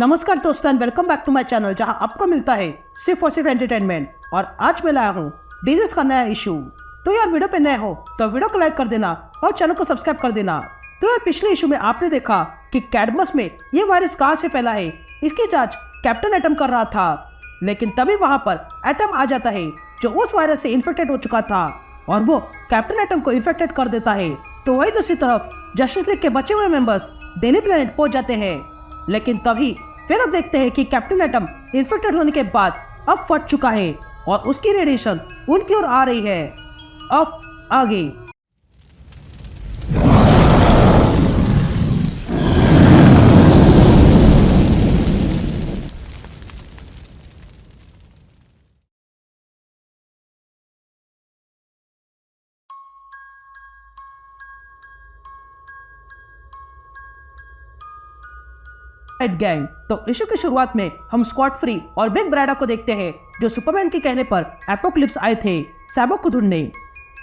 नमस्कार दोस्तों, welcome back to my channel जहां आपको मिलता है सिर्फ और सिर्फ एंटरटेनमेंट। और आज मैं लाया हूं डीजर्स का नया इशू। तो यार वीडियो पे नए हो तो वीडियो को लाइक कर देना और चैनल को सब्सक्राइब कर देना। तो यार पिछले इशू में आपने देखा कि कैडमस में ये वायरस कहां से फैला है, इसकी जांच कैप्टन एटम कर रहा था। लेकिन तभी वहां पर एटम आ जाता है जो उस वायरस से इन्फेक्टेड हो चुका था और वो कैप्टन एटम को इन्फेक्टेड कर देता है। तो वही दूसरी तरफ जस्टिस लीग के बचे हुए मेंबर्स डेली प्लेनेट पहुंच जाते हैं। लेकिन तभी फिर अब देखते हैं कि कैप्टन एटम इन्फेक्टेड होने के बाद अब फट चुका है और उसकी रेडिएशन उनकी ओर आ रही है। अब आगे गैंग। तो इशू की शुरुआत में हम स्कॉट फ्री और बिग ब्रैडा को देखते हैं जो सुपरमैन के कहने पर एपोक्लिप्स आए थे सैबो को ढूंढने।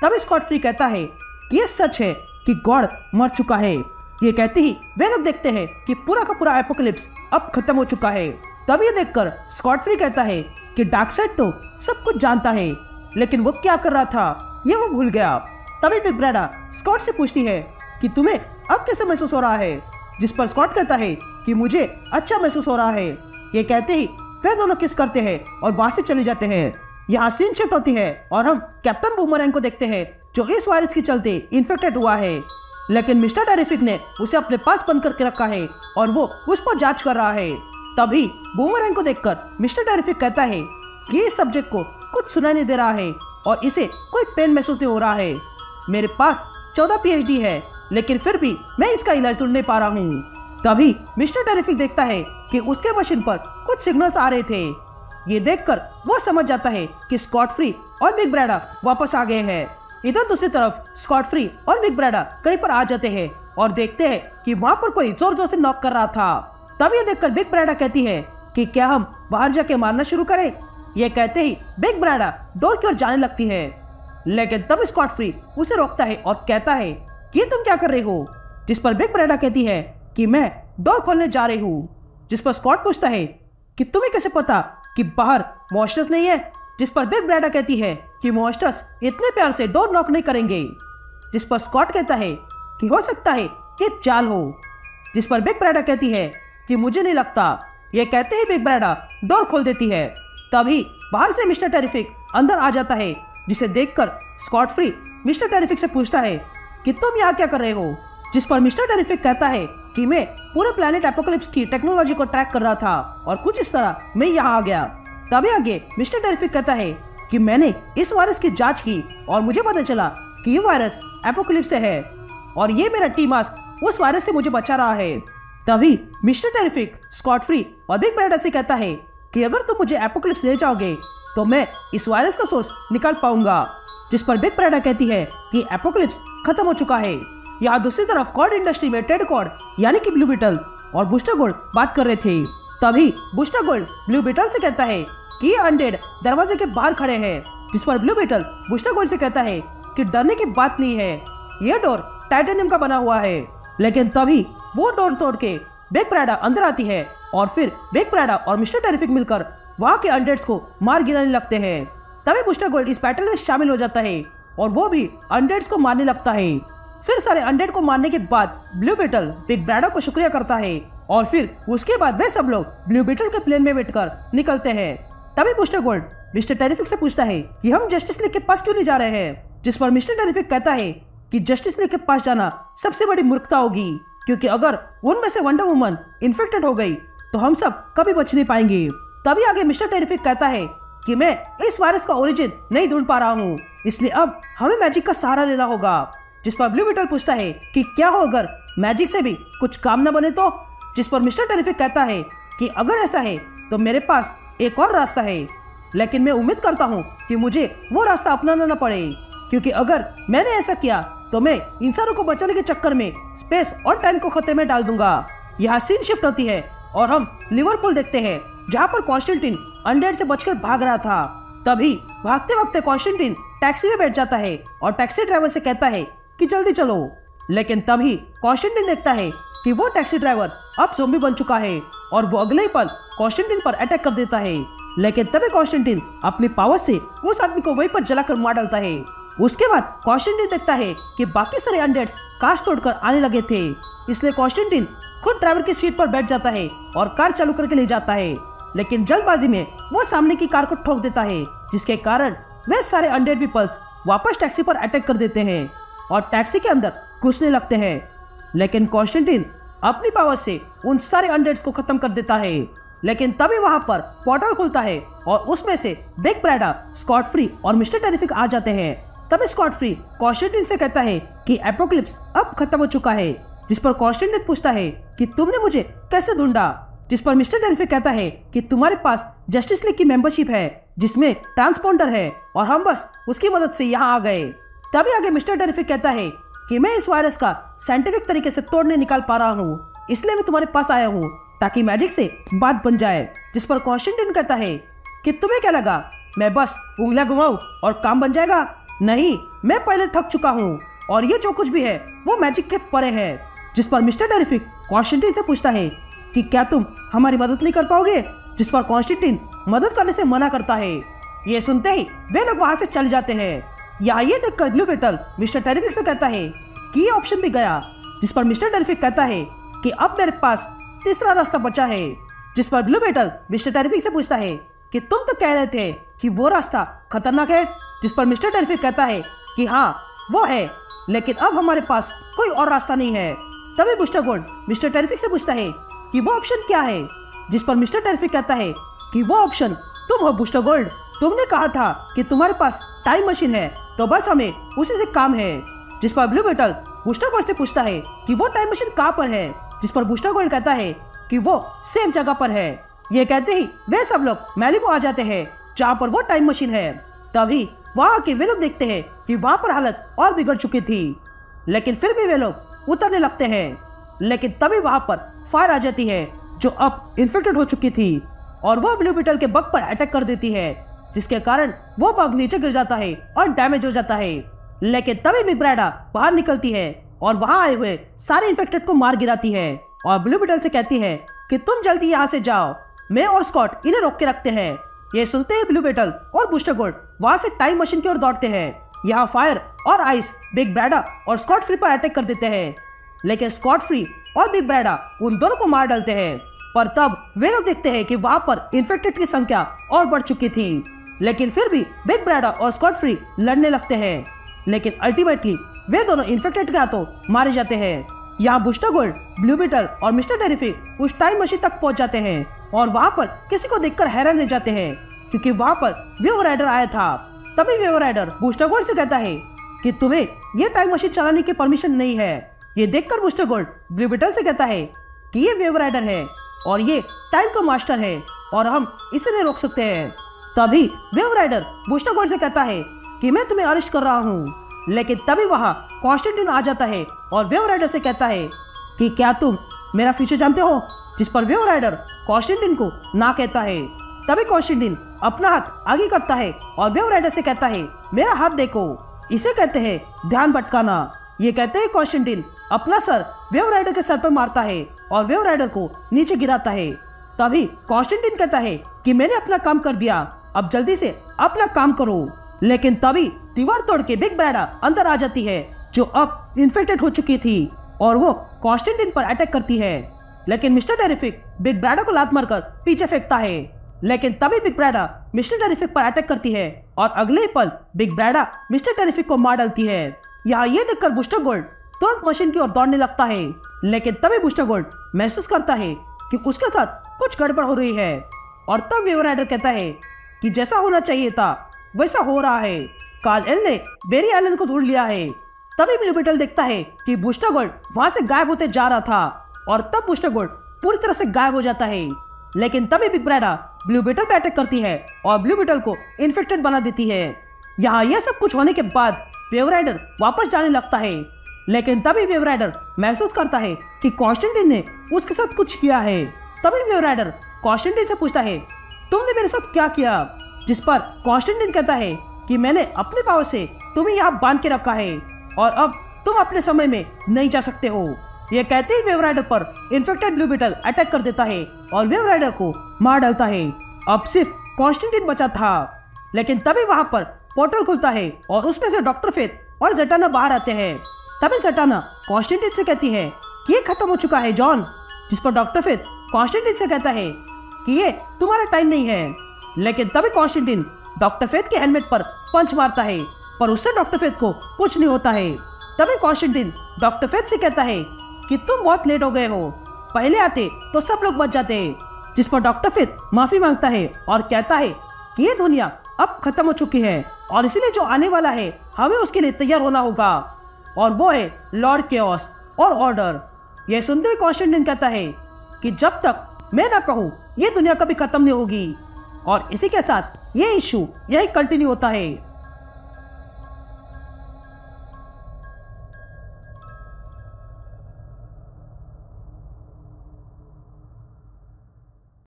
तभी स्कॉट फ्री कहता है कि ये सच है कि गॉड मर चुका है। ये कहते ही वे लोग देखते हैं कि पूरा का पूरा एपोक्लिप्स अब खत्म हो चुका है। तब ये देखकर स्कॉट फ्री कहता है कि डार्कसाइड तो सब कुछ जानता है, लेकिन वो क्या कर रहा था ये वो भूल गया। तभी बिग ब्रैडा स्कॉट से पूछती है कि तुम्हें अब कैसे महसूस हो रहा है, जिस पर स्कॉट कहता है कि मुझे अच्छा महसूस हो रहा है। ये कहते ही वे दोनों किस करते हैं और वहां से चले जाते हैं। यहाँ सीन शिफ्ट होती है और हम कैप्टन बूमरैंग को देखते हैं जो इस वायरस के चलते इन्फेक्टेड हुआ है। लेकिन मिस्टर टेरिफिक ने उसे अपने पास बंद करके रखा है और वो उस पर जांच कर रहा है। तभी बूमरैंग को देखकर मिस्टर टेरिफिक कहता है कि इस सब्जेक्ट को कुछ सुनाई नहीं दे रहा है और इसे कोई पेन महसूस नहीं हो रहा है। मेरे पास 14 PhD है, लेकिन फिर भी मैं इसका इलाज ढूंढ नहीं पा रहा हूँ। तभी मिस्टर टेरिफिक देखता है कि उसके मशीन पर कुछ सिग्नल्स आ रहे थे। ये देखकर वो समझ जाता है कि स्कॉट फ्री और बिग ब्रैडा वापस आ गए हैं। इधर दूसरी तरफ स्कॉट फ्री और बिग ब्रैडा कहीं पर आ जाते हैं और देखते हैं कि वहां पर कोई जोर जोर से नॉक कर रहा था। तब ये देखकर बिग ब्रैडा कहती है कि क्या हम बाहर जाके मारना शुरू करें। ये कहते ही बिग ब्रैडा डोर की ओर जाने लगती है, लेकिन तब स्कॉट फ्री उसे रोकता है और कहता है कि तुम क्या कर रहे हो। जिस पर बिग ब्रैडा कहती है कि मैं डोर खोलने जा रही हूँ। जिस पर स्कॉट पूछता है कि तुम्हें कैसे पता कि बाहर मॉन्स्टर्स नहीं है। जिस पर बिग ब्रैडा कहती है कि मॉन्स्टर्स इतने प्यार से डोर नॉक नहीं करेंगे। जिस पर स्कॉट कहता है कि हो सकता है कि चाल हो। जिस पर बिग ब्रैडा कहती है कि मुझे नहीं लगता। यह कहते ही बिग ब्रैडा डोर खोल देती है। तभी बाहर से मिस्टर टेरिफिक अंदर आ जाता है, जिसे देखकर स्कॉट फ्री मिस्टर टेरिफिक से पूछता है कि तुम यहाँ क्या कर रहे हो। जिस पर मिस्टर टेरिफिक कहता है कि मैं पूरे प्लैनेट एपोकलिप्स की टेक्नोलॉजी को ट्रैक कर रहा था और कुछ इस तरह मैं यहाँ आ गया। तभी आगे मिस्टर टेरिफिक कहता है कि मैंने इस वायरस की जांच की और मुझे पता चला कि ये वायरस एपोकलिप्स से है और ये मेरा टी मास्क उस वायरस से मुझे बचा रहा है। तभी मिस्टर टेरिफिक स्कॉट फ्री और बिग ब्रैडा से कहता है कि अगर तुम मुझे एपोकलिप्स ले जाओगे तो मैं इस वायरस का सोर्स निकाल पाऊंगा। जिस पर बिग ब्रैडा कहती है कि एपोकलिप्स खत्म हो चुका है। यहाँ दूसरी तरफ कॉर्ड इंडस्ट्री में टेड कॉर्ड यानी कि ब्लू बीटल और बूस्टर गोल्ड बात कर रहे थे। तभी बूस्टर गोल्ड ब्लू बीटल से कहता है कि ये अनडेड दरवाजे के बाहर खड़े हैं। जिस पर ब्लू बीटल बूस्टर गोल्ड से कहता है कि डरने की बात नहीं है, ये डोर टाइटेनियम का बना हुआ है। लेकिन तभी वो डोर तोड़ के बिग ब्रैडा अंदर आती है और फिर बिग ब्रैडा और मिस्टर टेरिफिक मिलकर वहाँ के अनडेड्स को मार गिराने लगते हैं। तभी बूस्टर गोल्ड इस बैटल में शामिल हो जाता है और वो भी अनडेड्स को मारने लगता है। फिर सारे अनडेड को मारने के बाद ब्लू बीटल बिग ब्रैडा को शुक्रिया करता है और फिर उसके बाद वे सब लोग ब्लू बीटल के प्लेन में बैठकर निकलते हैं। तभी बूस्टर गोल्ड मिस्टर टेरिफिक से पूछता है कि हम जस्टिस लीग के पास क्यों नहीं जा रहे हैं। जिस पर मिस्टर टेरिफिक कहता है कि जस्टिस लीग के पास जाना सबसे बड़ी मूर्खता होगी, क्योंकि अगर उनमें से वंडर वुमन इन्फेक्टेड हो गई तो हम सब कभी बच नहीं पाएंगे। तभी आगे मिस्टर टेरिफिक कहता है कि मैं इस वायरस का ओरिजिन नहीं ढूंढ पा रहा हूँ, इसलिए अब हमें मैजिक का सहारा लेना होगा। जिस पर ब्लू बीटल पूछता है कि क्या हो अगर मैजिक से भी कुछ काम न बने तो। जिस पर मिस्टर टेरिफिक कहता है कि अगर ऐसा है तो मेरे पास एक और रास्ता है, लेकिन मैं उम्मीद करता हूँ कि मुझे वो रास्ता अपनाना न पड़े, क्योंकि अगर मैंने ऐसा किया तो मैं इंसानों को बचाने के चक्कर में स्पेस और टाइम को खतरे में डाल दूंगा। यहाँ सीन शिफ्ट होती है और हम लिवरपूल देखते हैं जहाँ पर कॉन्स्टेंटिन अनडेड से बचकर भाग रहा था। तभी भागते वक्त कॉन्स्टेंटिन टैक्सी में बैठ जाता है और टैक्सी ड्राइवर से कहता है कि जल्दी चलो। लेकिन तभी कॉन्स्टेंटिन देखता है कि वो टैक्सी ड्राइवर अब ज़ॉम्बी बन चुका है और वो अगले ही पल कॉन्स्टेंटिन पर अटैक कर देता है। लेकिन तभी कॉन्स्टेंटिन अपनी पावर से उस आदमी को वहीं पर जलाकर मार डालता है। उसके बाद कॉन्स्टेंटिन देखता है कि बाकी सारे अनडेड्स कांच तोड़कर आने लगे थे, इसलिए कॉन्स्टेंटिन खुद ड्राइवर की सीट पर बैठ जाता है और कार चालू करके ले जाता है। लेकिन जल्दबाजी में वो सामने की कार को ठोक देता है, जिसके कारण वे सारे अनडेड पीपल्स वापस टैक्सी पर अटैक कर देते हैं और टैक्सी के अंदर घुसने लगते हैं। लेकिन कॉन्स्टेंटिन अपनी पावर से उन सारे अनडेड्स को खत्म कर देता है। लेकिन तभी वहां पर पोर्टल खुलता है और उसमें से बिग ब्रैडा, स्कॉट फ्री और मिस्टर टेरिफिक आ जाते हैं। तभी स्कॉट फ्री कॉन्स्टेंटिन से कहता है कि एपोकलिप्स अब खत्म हो चुका है, जिस पर कॉन्स्टेंटिन पूछता है कि तुमने मुझे कैसे ढूंढा, जिस पर मिस्टर टेरिफिक कहता है कि तुम्हारे पास जस्टिस लीग की मेंबरशिप है जिसमें ट्रांसपोंडर है और हम बस उसकी मदद से यहाँ आ गए। तभी आगे मिस्टर टेरिफिक कहता है कि मैं इस वायरस का साइंटिफिक तरीके से तोड़ने निकाल पा रहा हूँ, इसलिए मैं तुम्हारे पास आया हूँ ताकि मैजिक से बात बन जाए। जिस पर कॉन्स्टेंटिन कहता है कि तुम्हें क्या लगा मैं बस उंगलियां घुमाऊं और काम बन जाएगा? नहीं, मैं पहले थक चुका हूँ और ये जो कुछ भी है वो मैजिक के परे है। जिस पर मिस्टर टेरिफिक कॉन्स्टेंटिन से पूछता है कि क्या तुम हमारी मदद नहीं कर पाओगे? जिस पर कॉन्स्टेंटिन मदद करने से मना करता है। ये सुनते ही वे लोग वहां से चल जाते हैं। यहाँ ये देखकर ब्लू बेटल मिस्टर टेरिफिक से कहता है कि ये ऑप्शन भी गया। जिस पर मिस्टर टेरिफिक कहता है कि अब मेरे पास तीसरा रास्ता बचा है। जिस पर ब्लू बेटल मिस्टर टेरिफिक से पूछता है कि तुम तो कह रहे थे कि वो रास्ता खतरनाक है। जिस पर मिस्टर टेरिफिक कहता है कि हाँ वो है, लेकिन अब हमारे पास कोई और रास्ता नहीं है। तभी बूस्टर गोल्ड मिस्टर टेरिफिक से पूछता है कि वो ऑप्शन क्या है? जिस पर मिस्टर टेरिफिक कहता है कि वो ऑप्शन तुम हो बूस्टर गोल्ड। तुमने कहा था कि तुम्हारे पास टाइम मशीन है, तो बस हमें उसी से काम है। जिस पर ब्लू बेटल बूस्टर गोल्ड से पूछता है कि वो टाइम मशीन कहाँ पर है? जिस पर बूस्टर गोल्ड कहता है कि वो सेफ जगह पर है। ये कहते ही वे सब लोग मैलिबू आ जाते हैं जहाँ पर वो टाइम मशीन है। तभी वहाँ के वे लोग देखते हैं कि वहाँ पर हालत और बिगड़ चुकी थी, लेकिन फिर भी वे लोग उतरने लगते हैं। लेकिन तभी वहाँ पर फायर आ जाती है जो अब इन्फेक्टेड हो चुकी थी और वो ब्लू बीटल के बग पर अटैक कर देती है, जिसके कारण वो बग नीचे गिर जाता है और डैमेज हो जाता है। लेकिन तभी बिग ब्रैडा बाहर निकलती है और वहां आए हुए सारे इन्फेक्टेड को मार गिराती है और ब्लू बीटल से कहती है कि तुम जल्दी यहाँ से जाओ, मैं और स्कॉट इन्हें रोक के रखते हैं। ये सुनते ही ब्लू बीटल और बूस्टर गोल्ड वहां से टाइम मशीन की ओर दौड़ते हैं। यहाँ फायर और आइस बिग ब्रैडा और स्कॉट फ्री पर अटैक कर देते हैं, लेकिन स्कॉट फ्री और बिग ब्रैडा उन दोनों को मार डालते हैं। पर तब वे लोग देखते हैं कि वहां पर इन्फेक्टेड की संख्या और बढ़ चुकी थी, लेकिन फिर भी बिग ब्रैडा और स्कॉट फ्री लड़ने लगते हैं, लेकिन अल्टीमेटली वे दोनों इन्फेक्टेड के हाथों मारे जाते हैं। यहाँ बूस्टर गोल्ड, ब्लू बीटल और मिस्टर टेरिफिक उस टाइम मशीन तक पहुंच जाते हैं और वहां पर किसी को देखकर हैरान रह जाते हैं क्योंकि वहां पर वेव राइडर आया था। तभी वेव राइडर बूस्टर गोल्ड से कहता है कि तुम्हें ये टाइम मशीन चलाने की परमिशन नहीं है। ये देखकर बूस्टर गोल्ड ब्लू बीटल से कहता है कि ये वेव राइडर है और ये टाइम का मास्टर है और हम इसे नहीं रोक सकते हैं। तभी वेव राइडर बूस्टर गोल्ड से कहता है कि मैं तुम्हें अरेस्ट कर रहा हूँ, लेकिन तभी वहाँ कॉन्स्टेंटिन आ जाता है और वेव राइडर से कहता है कि क्या तुम मेरा फ्यूचर जानते हो? जिस पर वेव राइडर कॉन्स्टेंटिन को ना कहता है। तभी कॉन्स्टेंटिन अपना हाथ आगे करता है और वेव राइडर से कहता है मेरा हाथ देखो, इसे कहते हैं ध्यान भटकाना। ये कहते हैं कॉन्स्टेंटिन अपना सर वेव राइडर के सर पर मारता है और वेव राइडर को नीचे गिराता है। तभी कॉन्स्टेंटिन कहता है कि मैंने अपना काम कर दिया, अब जल्दी से अपना काम करो। लेकिन तभी दीवार तोड़ के बिग ब्रैडा अंदर आ जाती है जो अब इन्फेक्टेड हो चुकी थी और वो कॉन्स्टेंटिन पर अटैक करती है, लेकिन मिस्टर टेरिफिक बिग ब्रैडा को लात मारकर पीछे फेंकता है। लेकिन तभी बिग ब्रैडा मिस्टर टेरिफिक पर अटैक करती है और अगले ही पल बिग ब्रैडा मिस्टर टेरिफिक को मार डालती है। यहाँ ये देखकर बूस्टर गोल्ड तुरंत मशीन की ओर दौड़ने लगता है, लेकिन तभी बूस्टर गोल्ड महसूस करता है कि उसके साथ कुछ गड़बड़ हो रही है और तब वेव राइडर कहता है कि जैसा होना चाहिए था वैसा हो रहा है, कार्ल एल ने बेरी एलन को ढूंढ लिया है। तभी ब्लू बीटल देखता है कि बूस्टर गोल्ड वहां से गायब होते जा रहा था और तब बूस्टर गोल्ड पूरी तरह से गायब हो जाता है। लेकिन तभी बिग ब्रैडा ब्लू बीटल पे अटैक करती है और ब्लू बीटल को इन्फेक्टेड बना देती है। यहाँ यह सब कुछ होने के बाद वेव राइडर वापस जाने लगता है, लेकिन तभी वेव राइडर महसूस करता है कि कॉन्स्टेंटिन ने उसके साथ कुछ किया है। तभी वेव राइडर कॉन्स्टेंटिन से पूछता है तुमने मेरे साथ क्या किया? जिस पर कॉन्स्टेंटिन कहता है कि मैंने अपने पावर से तुम्हें यहाँ बांध के रखा है और अब तुम अपने समय में नहीं जा सकते हो। ये कहते ही वेव राइडर पर इन्फेक्टेड ब्लू बीटल अटैक कर देता है और वेव राइडर को मार डालता है। अब सिर्फ कॉन्स्टेंटाइन बचा था, लेकिन तभी वहां पर पोर्टल खुलता है और उसमें से डॉक्टर फेथ और ज़ेटाना बाहर आते हैं। तभी ज़ेटाना कॉन्स्टेंटाइन से कहती है कि ये खत्म हो चुका है जॉन, जिस पर डॉक्टर फेथ कॉन्स्टेंटाइन से कहता है कि ये तुम्हारा टाइम नहीं है। लेकिन तभी कॉन्स्टेंटाइन डॉक्टर फेथ के हेलमेट पर पंच मारता है, पर उससे डॉक्टर फेथ को कुछ नहीं होता है। तभी कॉन्स्टेंटाइन डॉक्टर फेथ से कहता है कि तुम बहुत लेट हो गए हो, पहले आते तो सब लोग बच जाते। जिस पर डॉक्टर फेथ माफी मांगता है और कहता है कि ये दुनिया अब खत्म हो चुकी है और इसलिए जो आने वाला है हमें उसके लिए तैयार होना होगा, और वो है लॉर्ड केओस और ऑर्डर। यह सुनते ही कॉन्स्टेंटाइन कहता है कि जब तक मैं ना कहूँ ये दुनिया कभी खत्म नहीं होगी, और इसी के साथ ये इशू यही कंटिन्यू होता है।